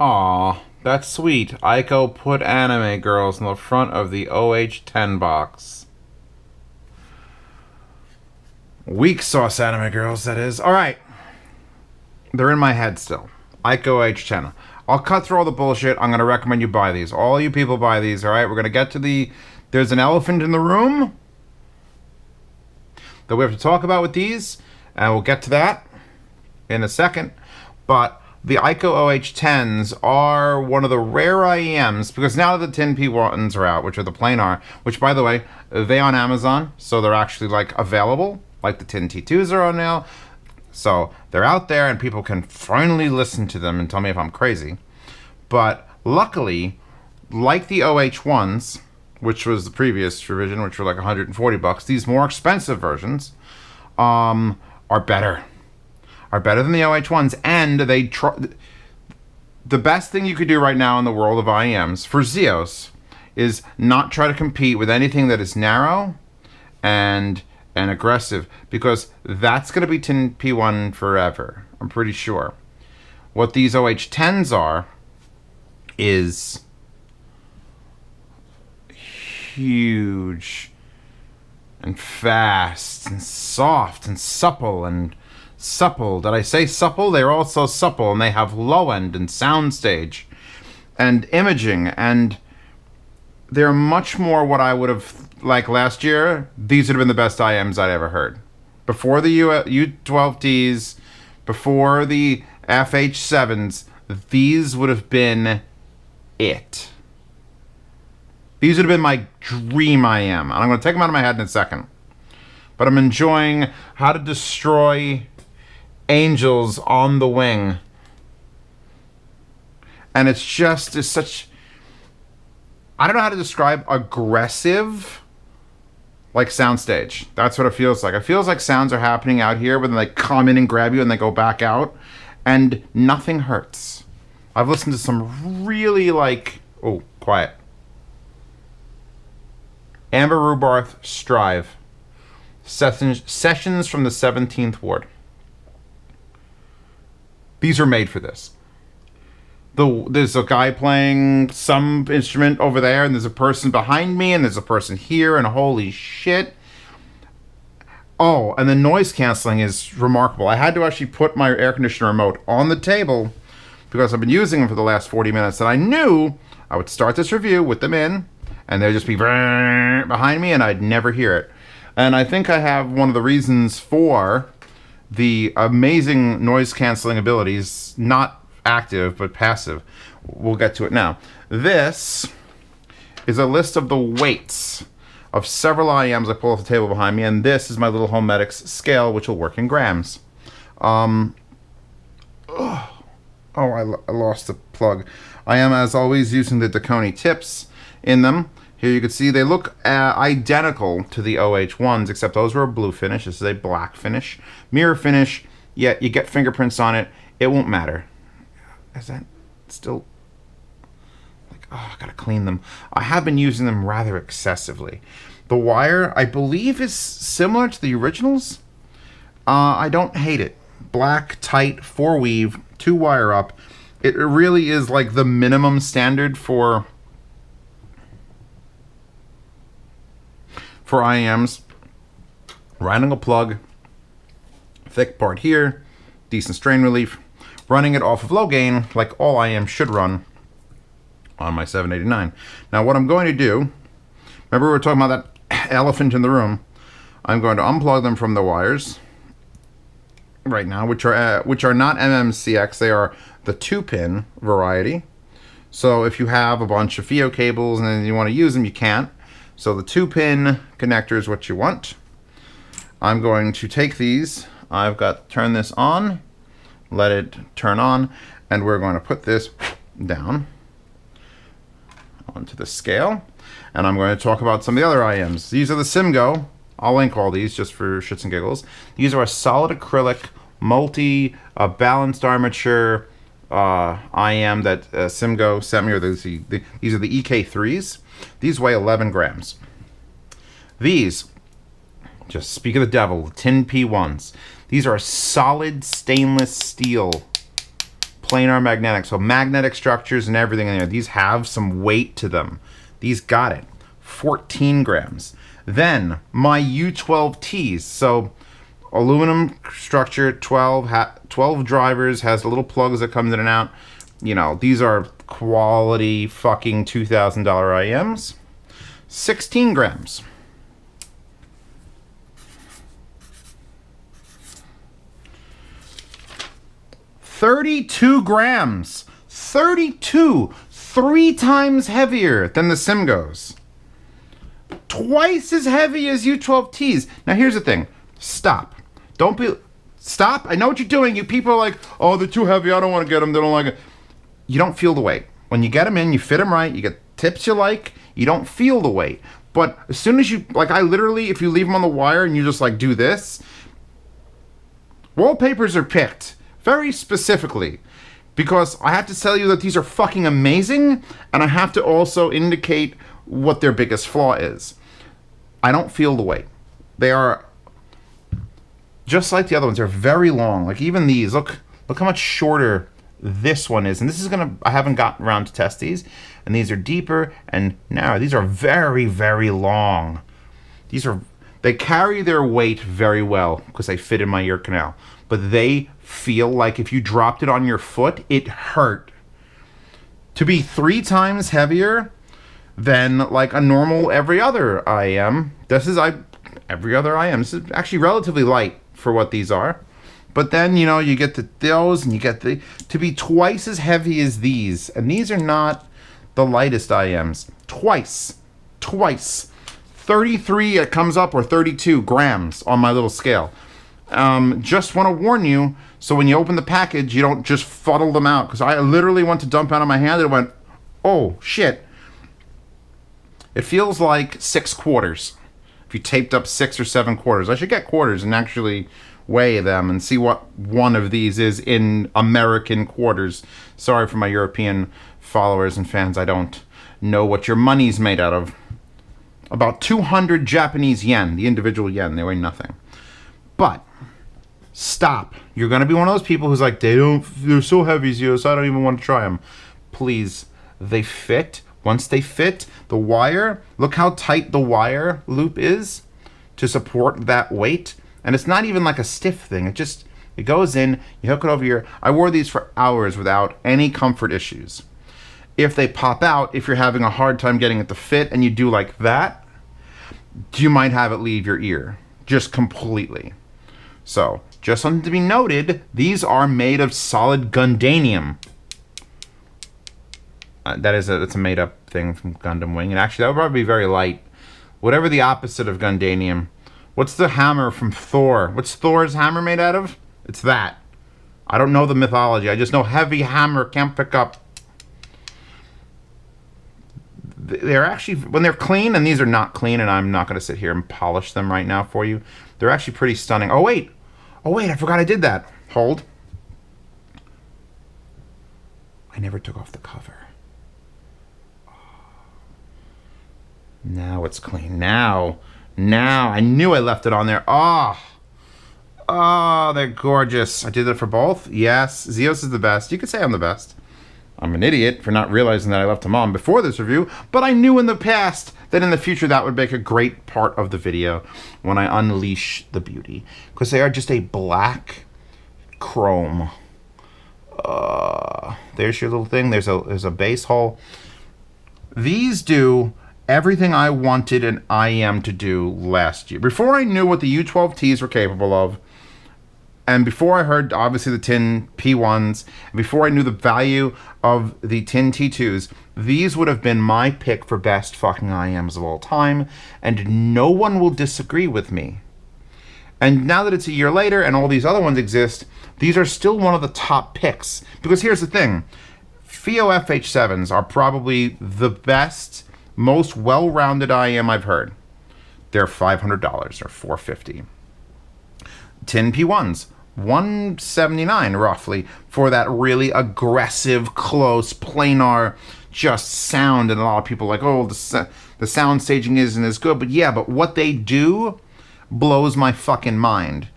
Aw, that's sweet. Ikko put anime girls in the front of the OH10 box. Weak sauce anime girls, that is. Alright. They're in my head still. Ikko OH10. I'll cut through all the bullshit. I'm going to recommend you buy these. All you people buy these, alright? We're going to get to the... There's an elephant in the room that we have to talk about with these, and we'll get to that in a second. But the Ikko OH10s are one of the rare IEMs, because now that the 10P1s are out, which are the planar, which, by the way, they on Amazon, so they're actually, like, available, like the 10T2s are on now. So they're out there, and people can finally listen to them and tell me if I'm crazy. But luckily, like the OH1s, which was the previous revision, which were like $140, these more expensive versions are better. Are better than the OH1s, and they try. The best thing you could do right now in the world of IEMs for Zeos is not try to compete with anything that is narrow and aggressive, because that's going to be 10P1 forever. I'm pretty sure. What these OH10s are is huge and fast and soft and supple and supple. Did I say supple? They're also supple, and they have low end and soundstage and imaging, and they're much more what I would have like last year. These would have been the best IMs I'd ever heard. Before the U12Ts, before the FH7s, these would have been it. These would have been my dream IM. And I'm going to take them out of my head in a second. But I'm enjoying how to destroy angels on the wing. And it's such... I don't know how to describe aggressive, like Soundstage. That's what it feels like. It feels like sounds are happening out here, but then they come in and grab you and they go back out. And nothing hurts. I've listened to some really like... Oh, quiet. Amber Rubarth, Strive. Sessions from the 17th Ward. These are made for this. There's a guy playing some instrument over there, and there's a person behind me, and there's a person here, and holy shit. Oh, and the noise canceling is remarkable. I had to actually put my air conditioner remote on the table because I've been using them for the last 40 minutes, and I knew I would start this review with them in, and they'd just be behind me, and I'd never hear it. And I think I have one of the reasons for the amazing noise canceling abilities, not active but passive. We'll get to it now. This is a list of the weights of several IMs I pull off the table behind me, and this is my little Homedics scale, which will work in grams. I lost the plug. I am, as always, using the Dakoni tips in them. Here you can see they look identical to the OH1s, except those were a blue finish. This is a black finish. Mirror finish, yet you get fingerprints on it. It won't matter. Is that still... like, oh, I gotta clean them. I have been using them rather excessively. The wire, I believe, is similar to the originals. I don't hate it. Black, tight, 4-weave, 2-wire up. It really is like the minimum standard for IEMs. Right angle plug, thick part here, decent strain relief, running it off of low gain like all IEMs should run on my 789. Now what I'm going to do, remember we were talking about that elephant in the room, I'm going to unplug them from the wires right now, which are not MMCX, they are the 2-pin variety. So if you have a bunch of FIO cables and then you want to use them, you can't. So the 2-pin connector is what you want. I'm going to take these. I've got to turn this on, let it turn on, and we're going to put this down onto the scale. And I'm going to talk about some of the other IMs. These are the Simgo. I'll link all these just for shits and giggles. These are a solid acrylic, balanced armature IM that Simgo sent me. Or these are the EK3s. These weigh 11 grams. These, just speak of the devil, 10P1s. These are solid stainless steel planar magnetic. So magnetic structures and everything in there. These have some weight to them. These got it. 14 grams. Then my U12Ts. So aluminum structure, 12 drivers, has the little plugs that comes in and out. You know, these are quality fucking $2,000 IMs. 16 grams. $32 grams. 32. 3 times heavier than the Simgos. Twice as heavy as U12Ts. Now here's the thing. Stop. Don't be... Stop. I know what you're doing. You people are like, oh, they're too heavy. I don't want to get them. They don't like it. You don't feel the weight. When you get them in, you fit them right. You get tips you like. You don't feel the weight. But as soon as you... Like, I literally, if you leave them on the wire and you just, like, do this... Wallpapers are picked very specifically. Because I have to tell you that these are fucking amazing. And I have to also indicate what their biggest flaw is. I don't feel the weight. They are... Just like the other ones, they're very long. Like even these, look how much shorter this one is. And this is gonna, I haven't gotten around to test these. And these are deeper and narrow. These are very, very long. They carry their weight very well because they fit in my ear canal. But they feel like if you dropped it on your foot, it hurt. To be 3 times heavier than like a normal every other IM. Every other IM. This is actually relatively light for what these are. But then, you know, you get those and you get to be twice as heavy as these. And these are not the lightest IMs. Twice. 33 it comes up, or 32 grams on my little scale. Just want to warn you, so when you open the package, you don't just fuddle them out. Because I literally went to dump out of my hand and it went, oh, shit. It feels like 6 quarters. If you taped up 6 or 7 quarters. I should get quarters and actually weigh them and see what one of these is in American quarters. Sorry for my European followers and fans. I don't know what your money's made out of. About 200 Japanese yen. The individual yen. They weigh nothing. But stop. You're going to be one of those people who's like, they're so heavy, Zio, so I don't even want to try them. Please. They fit. Once they fit, the wire, look how tight the wire loop is to support that weight. And it's not even like a stiff thing. It goes in, you hook it over here. I wore these for hours without any comfort issues. If they pop out, if you're having a hard time getting it to fit and you do like that, you might have it leave your ear. Just completely. So, just something to be noted, these are made of solid Gundanium. It's a made-up thing from Gundam Wing. And actually, that would probably be very light. Whatever the opposite of Gundanium. What's the hammer from Thor? What's Thor's hammer made out of? It's that. I don't know the mythology. I just know heavy hammer can't pick up. They're actually, when they're clean, and these are not clean, and I'm not going to sit here and polish them right now for you. They're actually pretty stunning. Oh, wait, I forgot I did that. Hold. I never took off the cover. Now it's clean. Now, I knew I left it on there. Oh, they're gorgeous. I did it for both. Yes, Zeos is the best. You could say I'm the best. I'm an idiot for not realizing that I left them on before this review, but I knew in the past that in the future that would make a great part of the video when I unleash the beauty. Because they are just a black chrome. There's your little thing. There's a base hole. These do everything I wanted an IM to do last year. Before I knew what the U12Ts were capable of, and before I heard, obviously, the tin P1s, and before I knew the value of the tin T2s, these would have been my pick for best fucking IMs of all time, and no one will disagree with me. And now that it's a year later and all these other ones exist, these are still one of the top picks. Because here's the thing. FIO FH7s are probably the best, most well-rounded IM I've heard. They're $500 or $450. Tin P1s, $179 roughly for that really aggressive, close, planar, just sound. And a lot of people are like, oh, the sound staging isn't as good. But yeah, but what they do blows my fucking mind.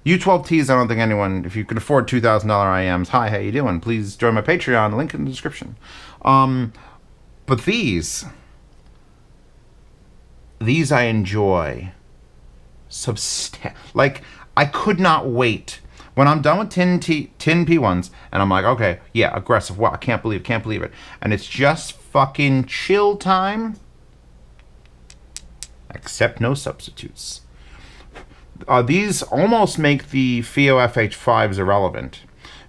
U12Ts, I don't think anyone, if you can afford $2,000 IMs, hi, how you doing? Please join my Patreon, link in the description. But these I enjoy. Like, I could not wait. When I'm done with tin P1s, and I'm like, okay, yeah, aggressive, wow, I can't believe it. And it's just fucking chill time. Accept no substitutes. These almost make the FIO FH5s irrelevant,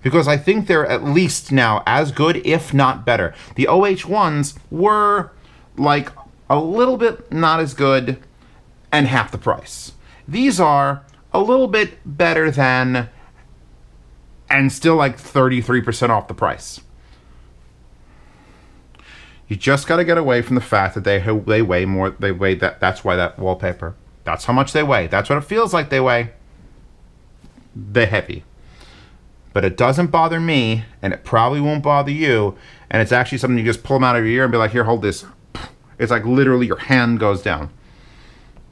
because I think they're at least now as good, if not better. The OH1s were like a little bit not as good and half the price. These are a little bit better than and still like 33% off the price. You just got to get away from the fact that they weigh more. They weigh that. That's why that wallpaper. That's how much they weigh. That's what it feels like they weigh. They're heavy. But it doesn't bother me, and it probably won't bother you. And it's actually something you just pull them out of your ear and be like, here, hold this. It's like literally your hand goes down.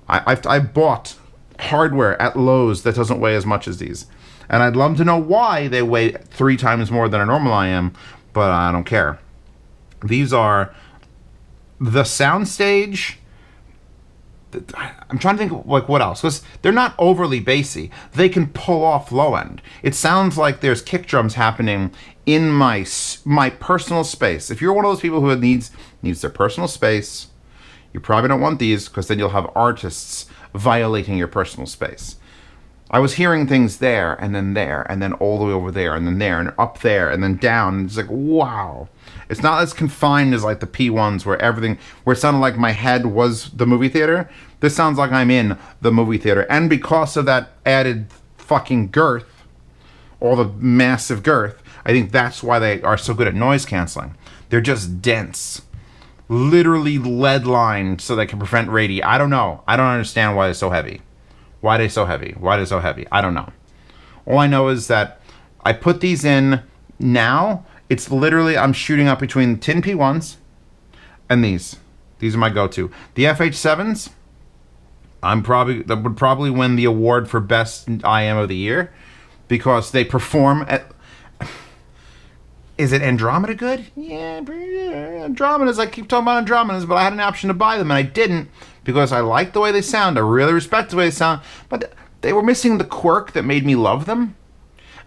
I bought hardware at Lowe's that doesn't weigh as much as these. And I'd love to know why they weigh 3 times more than a normal IM, but I don't care. These are the Soundstage. I'm trying to think like what else, because they're not overly bassy. They can pull off low end. It sounds like there's kick drums happening in my personal space. If you're one of those people who needs their personal space, you probably don't want these, because then you'll have artists violating your personal space. I was hearing things there, and then all the way over there, and then there, and up there, and then down. And it's like, wow. It's not as confined as like the P1s where it sounded like my head was the movie theater. This sounds like I'm in the movie theater. And because of that added fucking girth, all the massive girth, I think that's why they are so good at noise canceling. They're just dense. Literally lead-lined so they can prevent radii. I don't know. I don't understand why they're so heavy. Why are they so heavy? I don't know. All I know is that I put these in now. It's literally, I'm shooting up between tin P1s and these. These are my go-to. The FH7s, that would probably win the award for best IM of the year, because they perform at... Is it Andromeda good? Yeah, Andromedas. I keep talking about Andromedas, but I had an option to buy them, and I didn't, because I like the way they sound. I really respect the way they sound, but they were missing the quirk that made me love them.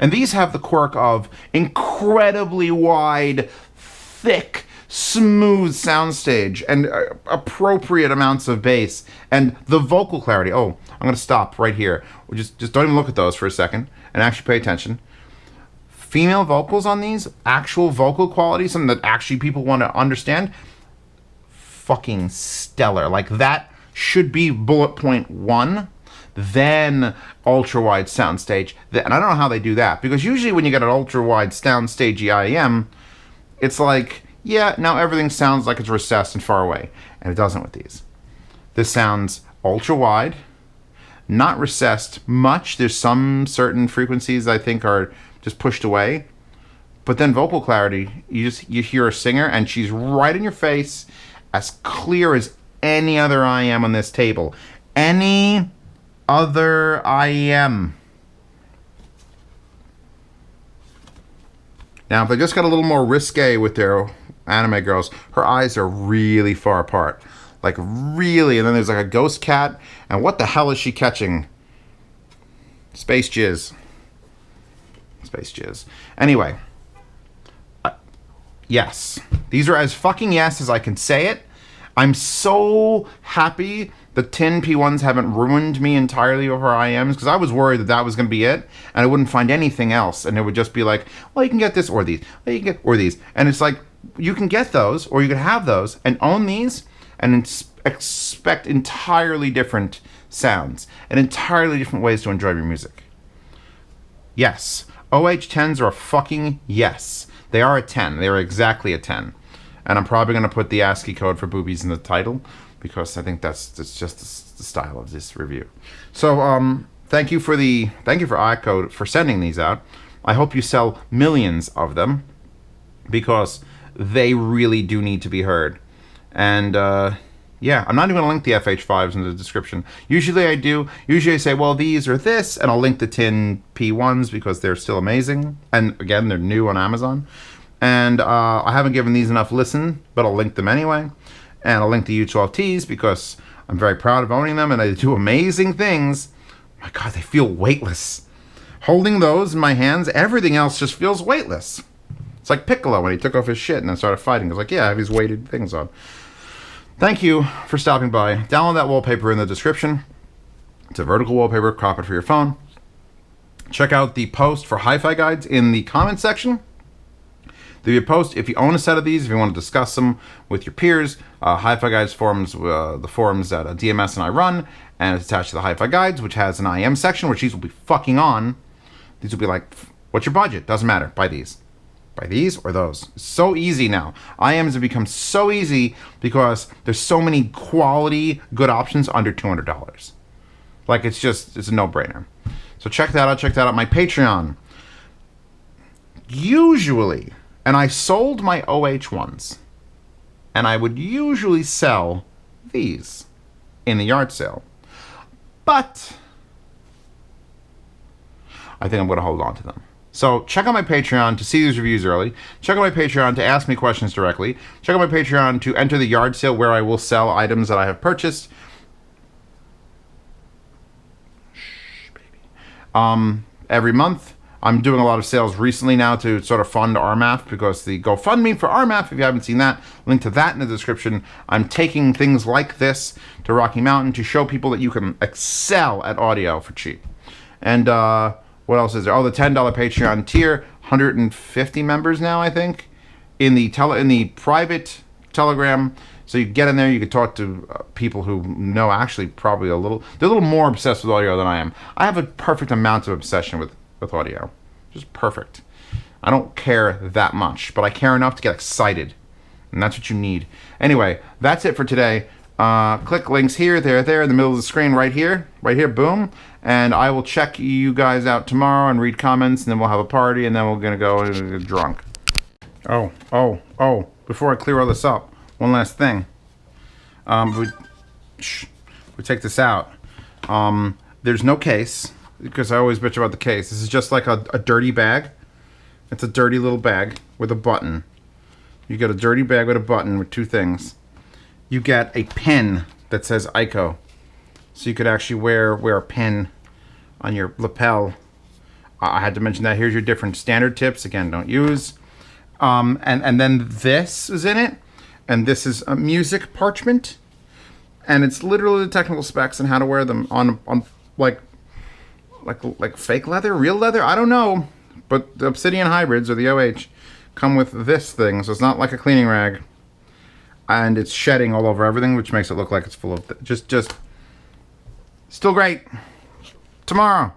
And these have the quirk of incredibly wide, thick, smooth soundstage and appropriate amounts of bass and the vocal clarity. Oh, I'm going to stop right here. Just don't even look at those for a second and actually pay attention. Female vocals on these, actual vocal quality, something that actually people want to understand, fucking stellar. Like, that should be bullet point 1. Then ultra-wide soundstage. And I don't know how they do that, because usually when you get an ultra-wide soundstage IEM, it's like, yeah, now everything sounds like it's recessed and far away. And it doesn't with these. This sounds ultra-wide, not recessed much. There's some certain frequencies I think are just pushed away. But then vocal clarity, you hear a singer and she's right in your face, as clear as any other IEM on this table. Any other IEM. Now, if they just got a little more risque with their anime girls, her eyes are really far apart. Like, really. And then there's like a ghost cat. And what the hell is she catching? Space jizz. Space jizz. Anyway. Yes. These are as fucking yes as I can say it. I'm so happy the tin P1s haven't ruined me entirely over IMs, because I was worried that was going to be it, and I wouldn't find anything else, and it would just be like, well, you can get this or these, well, you can get or these, and it's like, you can get those, or you can have those, and own these, and expect entirely different sounds, and entirely different ways to enjoy your music. Yes, OH10s are a fucking yes. They are a 10. They are exactly a 10. And I'm probably going to put the ASCII code for boobies in the title, because I think that's just the style of this review. So thank you for Ikko for sending these out. I hope you sell millions of them, because they really do need to be heard. And Yeah, I'm not even going to link the FH5s in the description. Usually I do. Usually I say, well, these are this, and I'll link the tin P1s because they're still amazing. And again, they're new on Amazon. And I haven't given these enough listen, but I'll link them anyway. And I'll link the U12Ts because I'm very proud of owning them, and they do amazing things. My God, they feel weightless. Holding those in my hands, everything else just feels weightless. It's like Piccolo when he took off his shit and then started fighting. He was like, yeah, I have these weighted things on. Thank you for stopping by. Download that wallpaper in the description. It's a vertical wallpaper. Crop it for your phone. Check out the post for hi-fi guides in the comment section. There'll be a post if you own a set of these, if you want to discuss them with your peers. Hi-fi guides forums, the forums that DMS and I run, and it's attached to the hi-fi guides, which has an IM section, which these will be fucking on. These will be like, what's your budget? Doesn't matter. Buy these. Buy these or those. It's so easy now. IMs have become so easy because there's so many quality, good options under $200. Like, it's a no-brainer. So check that out. Check that out. My Patreon. Usually, and I sold my OH1s, and I would usually sell these in the yard sale. But I think I'm going to hold on to them. So check out my Patreon to see these reviews early. Check out my Patreon to ask me questions directly. Check out my Patreon to enter the yard sale where I will sell items that I have purchased. Shh, baby. Every month. I'm doing a lot of sales recently now to sort of fund RMAF because the GoFundMe for RMAF, if you haven't seen that, link to that in the description. I'm taking things like this to Rocky Mountain to show people that you can excel at audio for cheap. And what else is there? Oh, the $10 Patreon tier, 150 members now, I think, in the private Telegram. So you get in there, you can talk to people who know actually probably they're a little more obsessed with audio than I am. I have a perfect amount of obsession with audio. Just perfect. I don't care that much, but I care enough to get excited. And that's what you need. Anyway, that's it for today. Click links here, there, in the middle of the screen, right here, boom. And I will check you guys out tomorrow and read comments, and then we'll have a party, and then we're going to go and get drunk. Oh, before I clear all this up, one last thing. We take this out. There's no case, because I always bitch about the case. This is just like a dirty bag. It's a dirty little bag with a button. You get a dirty bag with a button with two things. You get a pin that says Ikko. So you could actually wear a pin on your lapel. I had to mention that. Here's your different standard tips. Again, don't use. And then this is in it. And this is a music parchment. And it's literally the technical specs and how to wear them on like fake leather, real leather. I don't know. But the Obsidian hybrids, or the OH, come with this thing. So it's not like a cleaning rag. And it's shedding all over everything, which makes it look like it's full of... Just still great. Tomorrow.